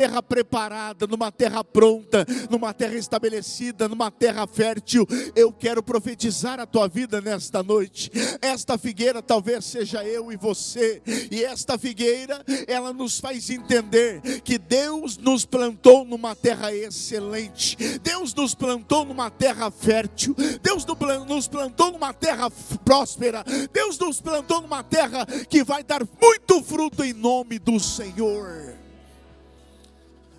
terra preparada, numa terra pronta, numa terra estabelecida, numa terra fértil. Eu quero profetizar a tua vida nesta noite. Esta figueira talvez seja eu e você, e esta figueira, ela nos faz entender que Deus nos plantou numa terra excelente, Deus nos plantou numa terra fértil, Deus nos plantou numa terra próspera, Deus nos plantou numa terra que vai dar muito fruto em nome do Senhor.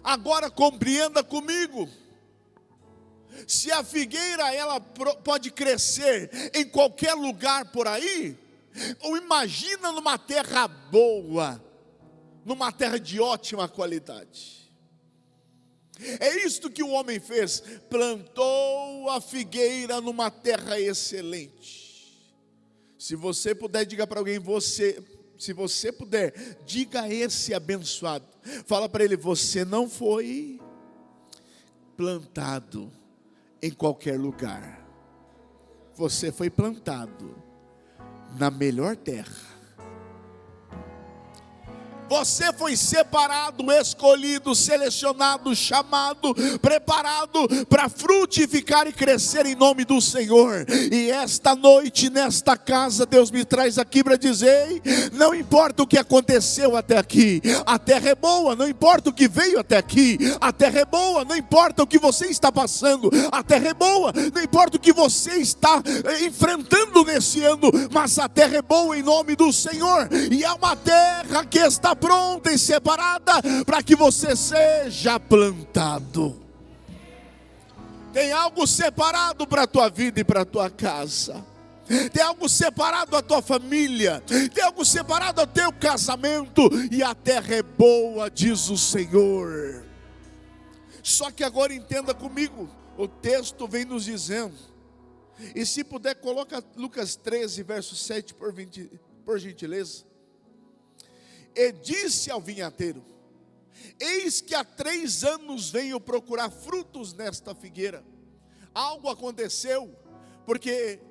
Agora compreenda comigo, se a figueira ela pode crescer em qualquer lugar por aí, ou imagina numa terra boa, numa terra de ótima qualidade. É isto que o homem fez, plantou a figueira numa terra excelente. Se você puder, diga para alguém, se você puder, diga a esse abençoado, fala para ele, você não foi plantado em qualquer lugar, você foi plantado na melhor terra. Você foi separado, escolhido, selecionado, chamado, preparado para frutificar e crescer em nome do Senhor. E esta noite, nesta casa, Deus me traz aqui para dizer, não importa o que aconteceu até aqui, a terra é boa, não importa o que veio até aqui, a terra é boa, não importa o que você está passando, a terra é boa, não importa o que você está enfrentando nesse ano, mas a terra é boa em nome do Senhor, e é uma terra que está pronta e separada para que você seja plantado. Tem algo separado para a tua vida e para a tua casa. Tem algo separado à tua família. Tem algo separado ao teu casamento. E a terra é boa, diz o Senhor. Só que agora entenda comigo. O texto vem nos dizendo. E se puder, coloca Lucas 13, verso 7 por gentileza. E disse ao vinhateiro, eis que há 3 anos venho procurar frutos nesta figueira. Algo aconteceu, porque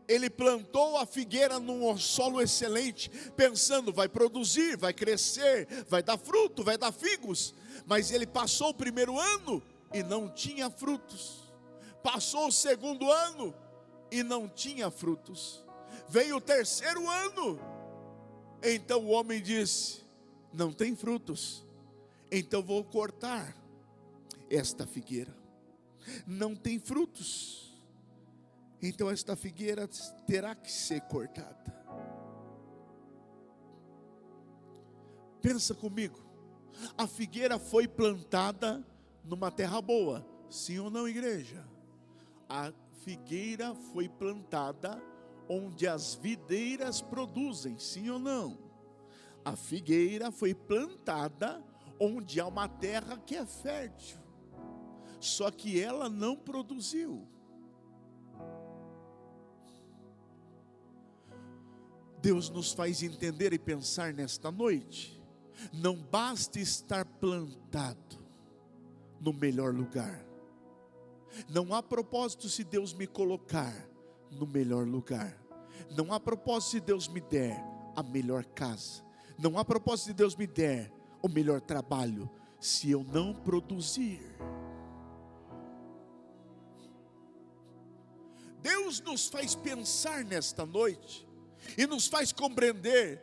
ele plantou a figueira num solo excelente, pensando, vai produzir, vai crescer, vai dar fruto, vai dar figos. Mas ele passou o primeiro ano e não tinha frutos. Passou o segundo ano e não tinha frutos. Veio o terceiro ano. Então o homem disse, não tem frutos, então vou cortar esta figueira. Não tem frutos, então esta figueira terá que ser cortada. Pensa comigo, a figueira foi plantada numa terra boa, sim ou não, igreja? A figueira foi plantada onde as videiras produzem, sim ou não? A figueira foi plantada onde há uma terra que é fértil, só que ela não produziu. Deus nos faz entender e pensar nesta noite, não basta estar plantado no melhor lugar, não há propósito se Deus me colocar no melhor lugar, não há propósito se Deus me der a melhor casa, não há propósito se Deus me der o melhor trabalho, se eu não produzir. Deus nos faz pensar nesta noite, e nos faz compreender,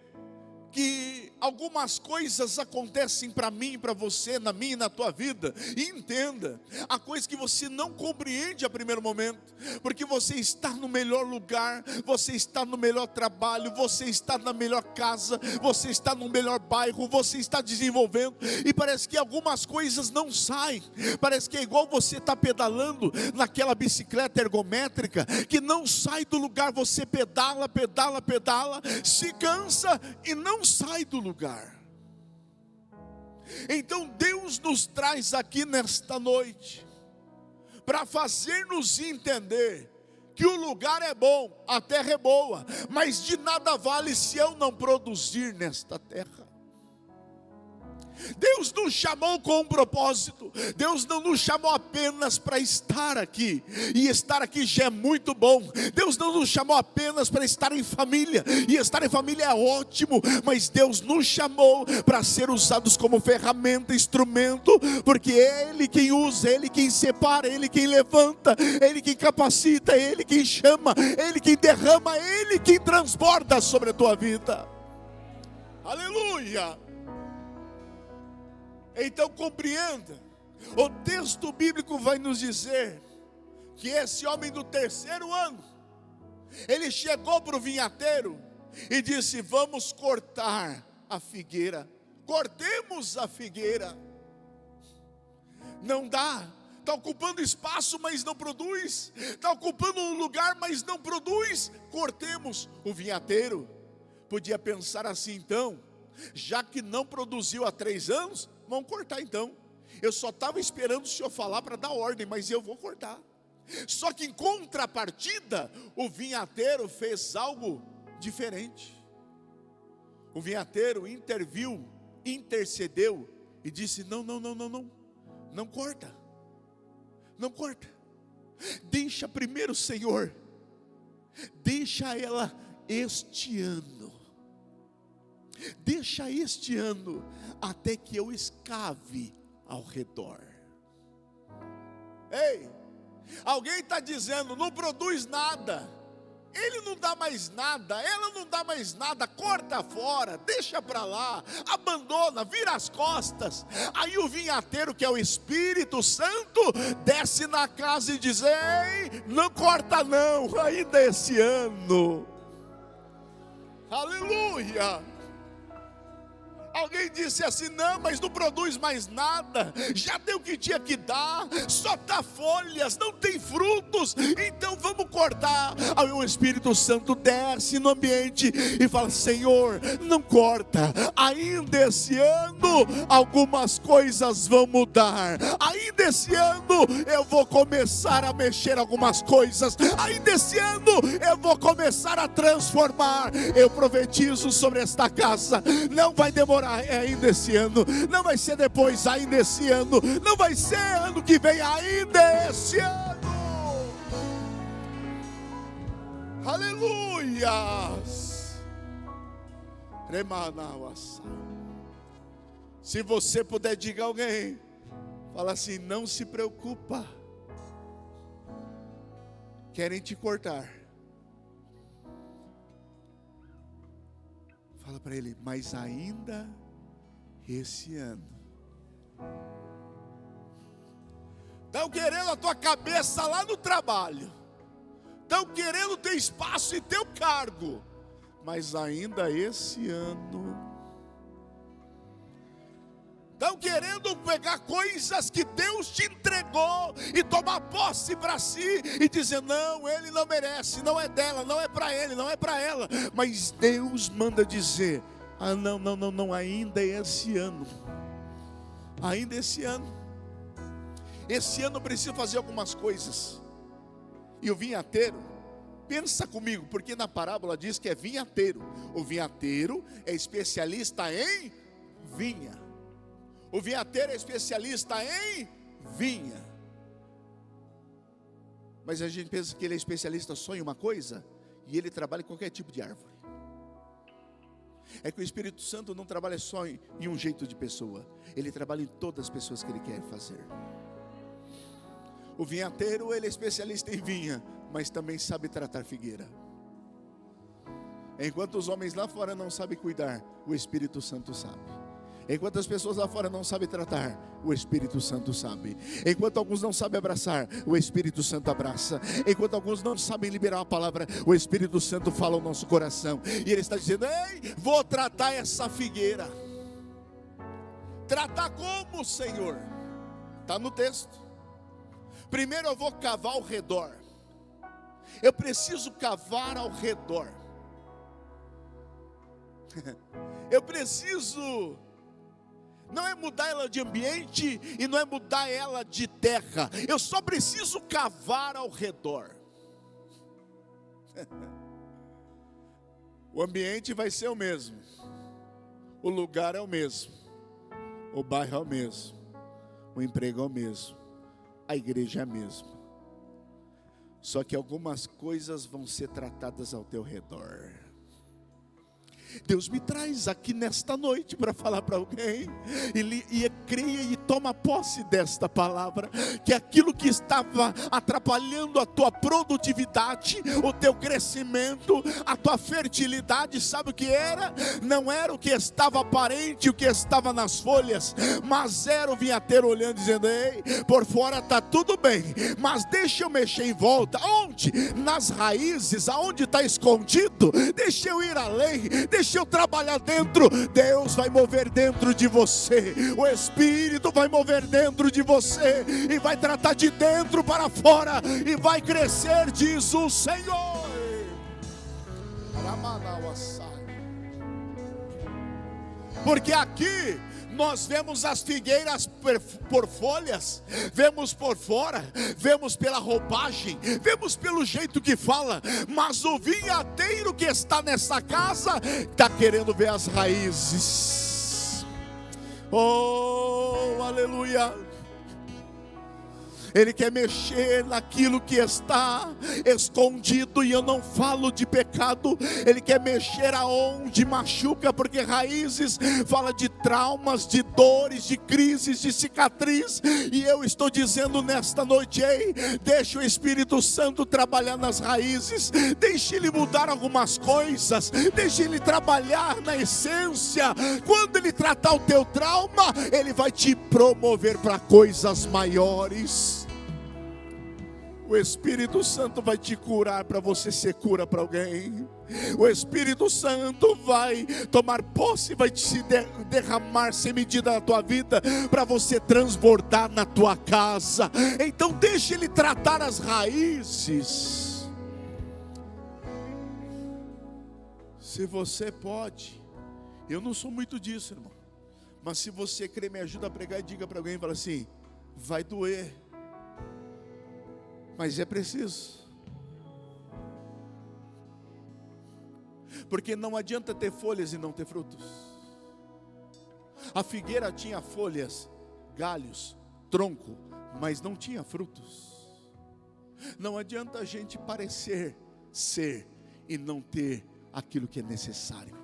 que algumas coisas acontecem para mim, para você, na minha e na tua vida. E entenda, há coisas que você não compreende a primeiro momento, porque você está no melhor lugar, você está no melhor trabalho, você está na melhor casa, você está no melhor bairro, você está desenvolvendo, e parece que algumas coisas não saem. Parece que é igual você está pedalando naquela bicicleta ergométrica, que não sai do lugar. Você pedala, pedala, pedala, se cansa e não sai do lugar. Então Deus nos traz aqui nesta noite para fazer-nos entender que o lugar é bom, a terra é boa, mas de nada vale se eu não produzir nesta terra. Deus nos chamou com um propósito. Deus não nos chamou apenas para estar aqui, e estar aqui já é muito bom. Deus não nos chamou apenas para estar em família, e estar em família é ótimo, mas Deus nos chamou para ser usados como ferramenta, instrumento, porque é Ele quem usa, é Ele quem separa, é Ele quem levanta, é Ele quem capacita, é Ele quem chama, é Ele quem derrama, é Ele quem transborda sobre a tua vida. Aleluia! Então compreenda, o texto bíblico vai nos dizer que esse homem do terceiro ano, ele chegou para o vinhateiro e disse: vamos cortar a figueira, cortemos a figueira. Não dá, está ocupando espaço, mas não produz, está ocupando um lugar, mas não produz, cortemos. O vinhateiro podia pensar assim: então, já que não produziu há 3 anos, vamos cortar então. Eu só estava esperando o senhor falar para dar ordem, mas eu vou cortar. Só que em contrapartida, o vinhateiro fez algo diferente. O vinhateiro interviu, intercedeu e disse: não corta, não corta. Deixa primeiro, Senhor, deixa ela este ano. Deixa este ano até que eu escave ao redor. Ei, alguém está dizendo: não produz nada, ele não dá mais nada, ela não dá mais nada, corta fora, deixa para lá, abandona, vira as costas. Aí o vinhateiro, que é o Espírito Santo, desce na casa e diz: ei, não corta não, ainda esse ano. Aleluia! Alguém disse assim: não, mas não produz mais nada, já deu o que tinha que dar, só dá folhas, não tem frutos, então vamos cortar. Aí o Espírito Santo desce no ambiente e fala: Senhor, não corta, ainda esse ano algumas coisas vão mudar, ainda esse ano eu vou começar a mexer algumas coisas, ainda esse ano eu vou começar a transformar. Eu profetizo sobre esta casa: não vai demorar, é ainda esse ano, não vai ser depois, ainda esse ano, não vai ser ano que vem, ainda esse ano. Aleluias. Se você puder, diga a alguém, fala assim: não se preocupa, querem te cortar. Fala para ele: mas ainda esse ano. Estão querendo a tua cabeça lá no trabalho, estão querendo ter espaço e teu cargo, mas ainda esse ano. Estão querendo pegar coisas que Deus te entregou e tomar posse para si e dizer: não, ele não merece, não é dela, não é para ele, não é para ela. Mas Deus manda dizer: ah, não, ainda esse ano. Ainda esse ano. Esse ano eu preciso fazer algumas coisas. E o vinhateiro, pensa comigo, porque na parábola diz que é vinhateiro. O vinhateiro é especialista em vinha. O vinhateiro é especialista em vinha. Mas a gente pensa que ele é especialista só em uma coisa, e ele trabalha em qualquer tipo de árvore. É que o Espírito Santo não trabalha só em um jeito de pessoa, ele trabalha em todas as pessoas que ele quer fazer. O vinhateiro, ele é especialista em vinha, mas também sabe tratar figueira. Enquanto os homens lá fora não sabem cuidar, o Espírito Santo sabe. Enquanto as pessoas lá fora não sabem tratar, o Espírito Santo sabe. Enquanto alguns não sabem abraçar, o Espírito Santo abraça. Enquanto alguns não sabem liberar a palavra, o Espírito Santo fala ao nosso coração. E ele está dizendo: ei, vou tratar essa figueira. Tratar como, Senhor? Está no texto. Primeiro eu vou cavar ao redor. Eu preciso cavar ao redor. Eu preciso... não é mudar ela de ambiente e não é mudar ela de terra. Eu só preciso cavar ao redor. O ambiente vai ser o mesmo, o lugar é o mesmo, O bairro é o mesmo, o emprego é o mesmo, a igreja é a mesma. Só que algumas coisas vão ser tratadas ao teu redor. Deus me traz aqui nesta noite para falar para alguém, e creia e toma posse desta palavra, que aquilo que estava atrapalhando a tua produtividade, o teu crescimento, a tua fertilidade, sabe o que era? Não era o que estava aparente, o que estava nas folhas, mas era o vinhateiro olhando dizendo: ei, por fora está tudo bem, mas deixa eu mexer em volta. Onde? Nas raízes, aonde está escondido, deixa eu ir além, deixa eu trabalhar dentro. Deus vai mover dentro de você, o Espírito vai mover dentro de você, e vai tratar de dentro para fora, e vai crescer, diz o Senhor. Porque aqui nós vemos as figueiras por folhas, vemos por fora, vemos pela roupagem, vemos pelo jeito que fala, mas o vinhateiro que está nessa casa está querendo ver as raízes. Oh, aleluia! Ele quer mexer naquilo que está escondido, e eu não falo de pecado. Ele quer mexer aonde machuca, porque raízes fala de traumas, de dores, de crises, de cicatriz. E eu estou dizendo nesta noite: ei, deixa o Espírito Santo trabalhar nas raízes, deixa Ele mudar algumas coisas, deixa Ele trabalhar na essência. Quando Ele tratar o teu trauma, Ele vai te promover para coisas maiores. O Espírito Santo vai te curar para você ser cura para alguém. O Espírito Santo vai tomar posse, vai te derramar sem medida na tua vida, para você transbordar na tua casa. Então deixe Ele tratar as raízes. Se você pode, eu não sou muito disso, irmão, mas se você crê, me ajuda a pregar e diga para alguém, fala assim: vai doer, mas é preciso. Porque não adianta ter folhas e não ter frutos. A figueira tinha folhas, galhos, tronco, mas não tinha frutos. Não adianta a gente parecer ser e não ter aquilo que é necessário.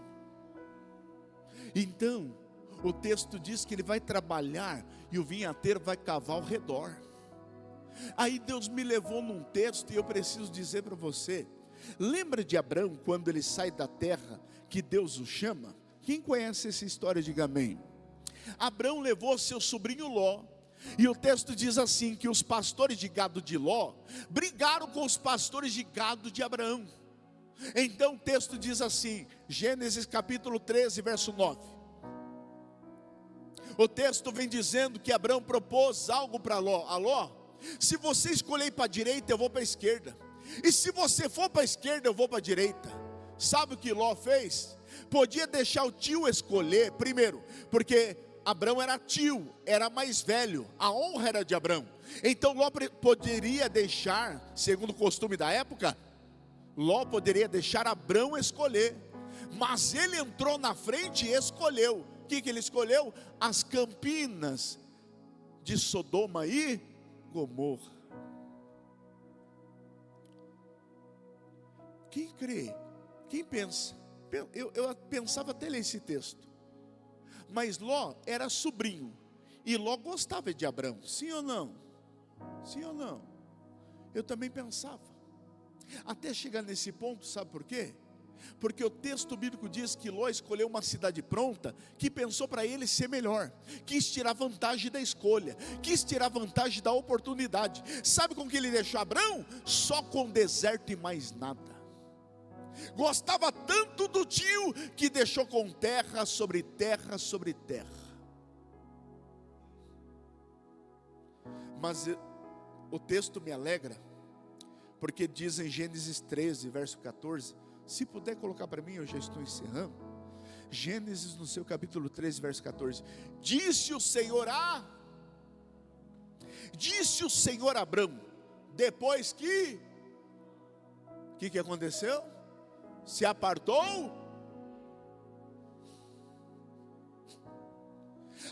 Então, o texto diz que ele vai trabalhar e o vinhateiro vai cavar ao redor. Aí Deus me levou num texto, e eu preciso dizer para você: lembra de Abrão quando ele sai da terra que Deus o chama? Quem conhece essa história, diga amém. Abrão levou seu sobrinho Ló, e o texto diz assim, que os pastores de gado de Ló brigaram com os pastores de gado de Abraão. Então o texto diz assim, Gênesis capítulo 13, verso 9. O texto vem dizendo que Abrão propôs algo para Ló: a Ló, se você escolher para a direita, eu vou para a esquerda, e se você for para a esquerda, eu vou para a direita. Sabe o que Ló fez? Podia deixar o tio escolher, primeiro, porque Abrão era tio, era mais velho, a honra era de Abrão. Então Ló poderia deixar, segundo o costume da época, Ló poderia deixar Abrão escolher, mas ele entrou na frente e escolheu. O que ele escolheu? As campinas de Sodoma e Gomorra. Quem crê? Quem pensa? Eu pensava até ler esse texto. Mas Ló era sobrinho, e Ló gostava de Abrão, sim ou não? Sim ou não? Eu também pensava. Até chegar nesse ponto, sabe por quê? Porque o texto bíblico diz que Ló escolheu uma cidade pronta, que pensou para ele ser melhor, quis tirar vantagem da escolha, quis tirar vantagem da oportunidade. Sabe com que ele deixou Abrão? Só com deserto e mais nada. Gostava tanto do tio que deixou com terra sobre terra sobre terra. Mas o texto me alegra, porque diz em Gênesis 13, verso 14, se puder colocar para mim, eu já estou encerrando. Gênesis no seu capítulo 13, verso 14. Disse o Senhor a Abrão, depois que aconteceu? Se apartou.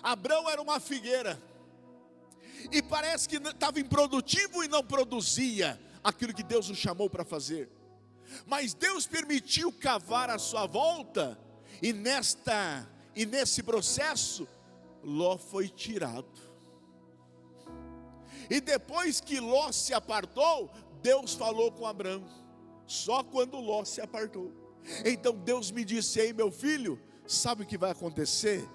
Abrão era uma figueira, e parece que estava improdutivo e não produzia aquilo que Deus o chamou para fazer. Mas Deus permitiu cavar à sua volta, e nesse processo, Ló foi tirado. E depois que Ló se apartou, Deus falou com Abrão, só quando Ló se apartou. Então Deus me disse: ei, meu filho, sabe o que vai acontecer?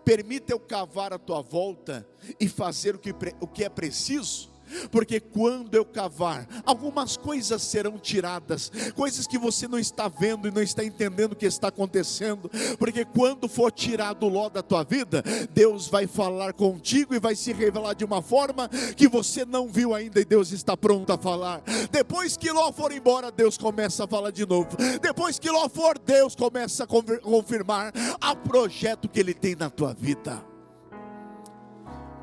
Permita eu cavar a tua volta e fazer o que é preciso, porque quando eu cavar, algumas coisas serão tiradas, coisas que você não está vendo e não está entendendo o que está acontecendo, porque quando for tirado o Ló da tua vida, Deus vai falar contigo e vai se revelar de uma forma que você não viu ainda, e Deus está pronto a falar. Depois que Ló for embora, Deus começa a falar de novo. Depois que Ló for, Deus começa a confirmar o projeto que Ele tem na tua vida.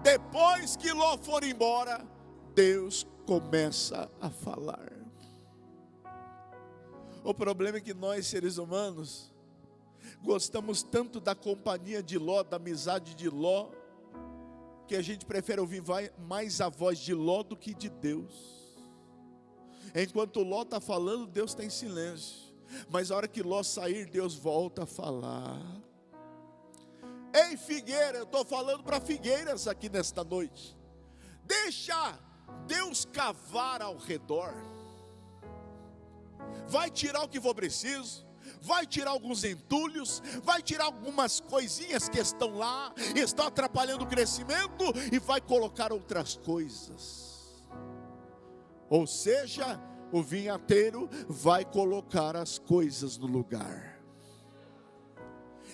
Depois que Ló for embora, Deus começa a falar. O problema é que nós, seres humanos, gostamos tanto da companhia de Ló, da amizade de Ló, que a gente prefere ouvir mais a voz de Ló do que de Deus. Enquanto Ló está falando, Deus está em silêncio. Mas a hora que Ló sair, Deus volta a falar. Ei, figueira, eu estou falando para figueiras aqui nesta noite. Deixa Deus cavar ao redor. Vai tirar o que for preciso, vai tirar alguns entulhos, vai tirar algumas coisinhas que estão lá, estão atrapalhando o crescimento, e vai colocar outras coisas. Ou seja, o vinhateiro vai colocar as coisas no lugar.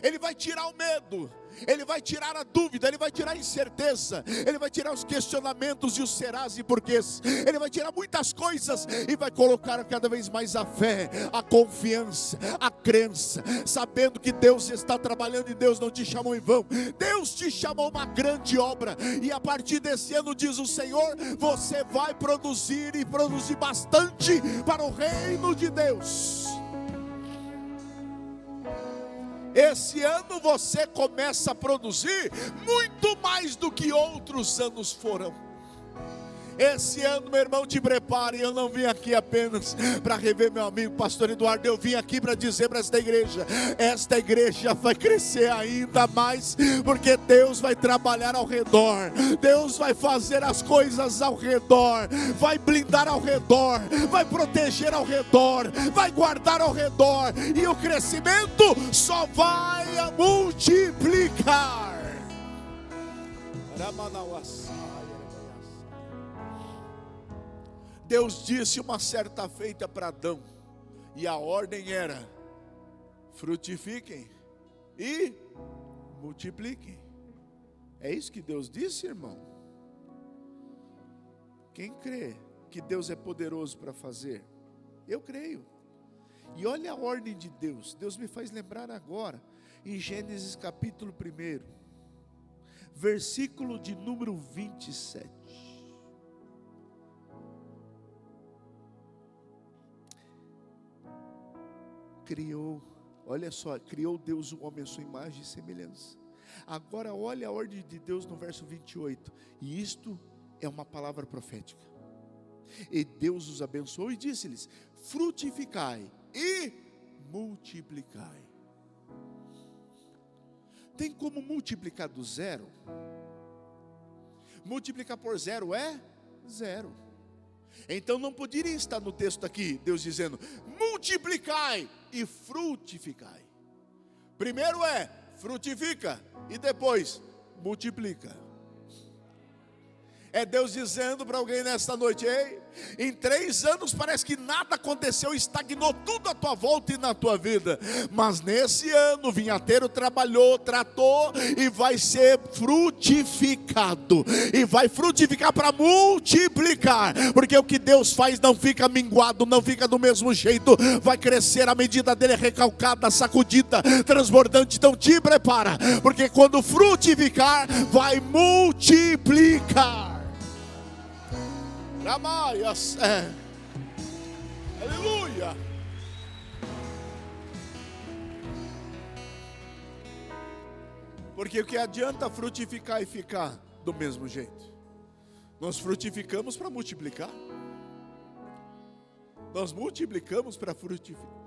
Ele vai tirar o medo, Ele vai tirar a dúvida, Ele vai tirar a incerteza, Ele vai tirar os questionamentos e os serás e porquês. Ele vai tirar muitas coisas e vai colocar cada vez mais a fé, a confiança, a crença, sabendo que Deus está trabalhando e Deus não te chamou em vão. Deus te chamou uma grande obra, e a partir desse ano, diz o Senhor, você vai produzir, e produzir bastante para o reino de Deus. Esse ano você começa a produzir muito mais do que outros anos foram. Esse ano, meu irmão, te prepare. Eu não vim aqui apenas para rever meu amigo pastor Eduardo. Eu vim aqui para dizer para esta igreja vai crescer ainda mais, porque Deus vai trabalhar ao redor, Deus vai fazer as coisas ao redor, vai blindar ao redor, vai proteger ao redor, vai guardar ao redor, e o crescimento só vai multiplicar. Deus disse uma certa feita para Adão, e a ordem era: frutifiquem e multipliquem. É isso que Deus disse, irmão? Quem crê que Deus é poderoso para fazer? Eu creio. E olha a ordem de Deus. Deus me faz lembrar agora, em Gênesis capítulo 1, versículo de número 27. Olha só, criou Deus o homem à sua imagem e semelhança. Agora olha a ordem de Deus no verso 28, e isto é uma palavra profética. E Deus os abençoou e disse-lhes: frutificai e multiplicai. Tem como multiplicar do zero? Multiplicar por zero é zero. Então não poderia estar no texto aqui Deus dizendo: multiplicai e frutificai. Primeiro é frutifica e depois multiplica. É Deus dizendo para alguém nesta noite: ei, em 3 anos parece que nada aconteceu, estagnou tudo à tua volta e na tua vida. Mas nesse ano o vinhateiro trabalhou, tratou, e vai ser frutificado. E vai frutificar para multiplicar. Porque o que Deus faz não fica minguado, não fica do mesmo jeito. Vai crescer, a medida dele é recalcada, sacudida, transbordante. Então te prepara, porque quando frutificar, vai multiplicar. Aleluia. Porque o que adianta frutificar e ficar do mesmo jeito? Nós frutificamos para multiplicar. Nós multiplicamos para frutificar.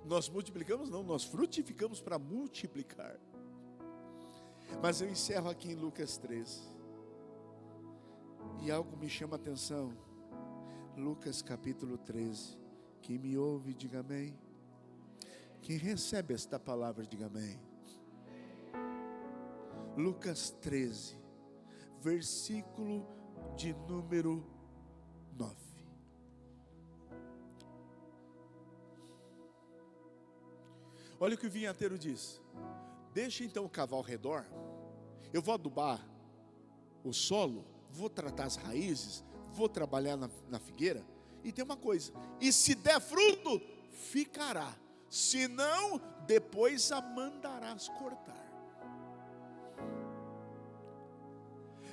Nós multiplicamos não, nós frutificamos para multiplicar. Mas eu encerro aqui em Lucas 13. E algo me chama a atenção. Lucas capítulo 13. Quem me ouve, diga amém. Quem recebe esta palavra, diga amém. Lucas 13, versículo de número 9. Olha o que o vinhateiro diz: deixa então cavar ao redor, eu vou adubar o solo, vou tratar as raízes, vou trabalhar na figueira, e tem uma coisa, e se der fruto, ficará, se não, depois a mandarás cortar.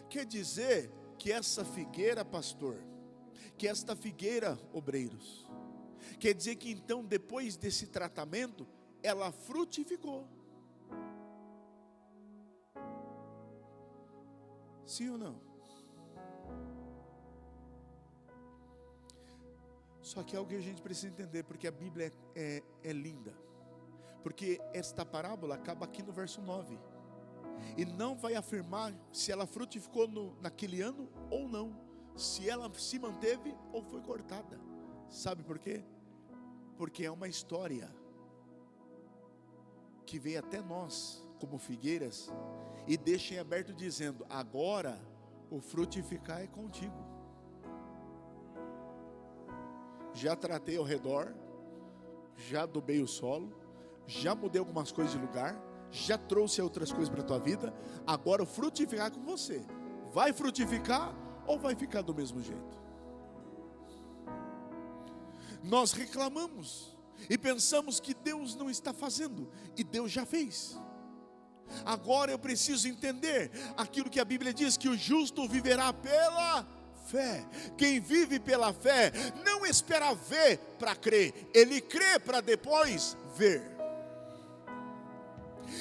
Quer dizer que essa figueira, pastor, que esta figueira, obreiros, quer dizer que então depois desse tratamento, ela frutificou. Sim ou não? Só que é algo que a gente precisa entender, porque a Bíblia é linda. Porque esta parábola acaba aqui no verso 9. E não vai afirmar se ela frutificou naquele ano ou não. Se ela se manteve ou foi cortada. Sabe por quê? Porque é uma história que vem até nós, como figueiras, e deixa em aberto dizendo: agora o frutificar é contigo. Já tratei ao redor, já adubei o solo, já mudei algumas coisas de lugar, já trouxe outras coisas para a tua vida. Agora o frutificar é com você. Vai frutificar ou vai ficar do mesmo jeito? Nós reclamamos e pensamos que Deus não está fazendo, e Deus já fez. Agora eu preciso entender aquilo que a Bíblia diz, que o justo viverá pela fé. Quem vive pela fé não espera ver para crer, ele crê para depois ver.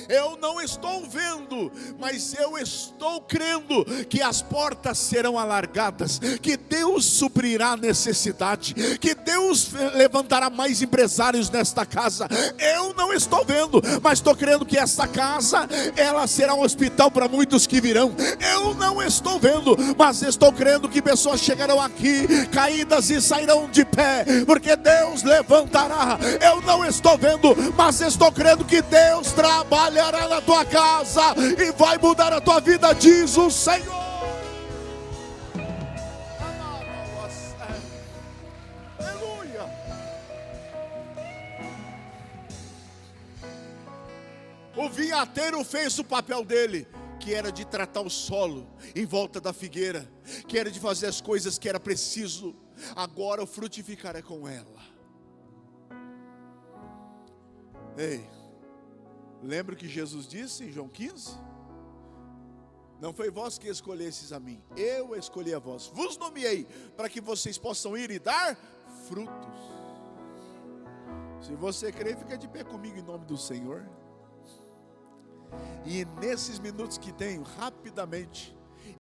Eu não estou vendo, mas eu estou crendo que as portas serão alargadas, que Deus suprirá a necessidade, que Deus levantará mais empresários nesta casa. Eu não estou vendo, mas estou crendo que esta casa, ela será um hospital para muitos que virão. Eu não estou vendo, mas estou crendo que pessoas chegarão aqui caídas e sairão de pé, porque Deus levantará. Eu não estou vendo, mas estou crendo que Deus trabalhará na tua casa e vai mudar a tua vida, diz o Senhor. Aleluia. O vinhateiro fez o papel dele, que era de tratar o solo em volta da figueira, que era de fazer as coisas que era preciso. Agora o frutificar é com ela. Ei, lembra o que Jesus disse em João 15? Não foi vós que escolhestes a mim, eu escolhi a vós. Vos nomeei para que vocês possam ir e dar frutos. Se você crer, fica de pé comigo em nome do Senhor. E nesses minutos que tenho, rapidamente,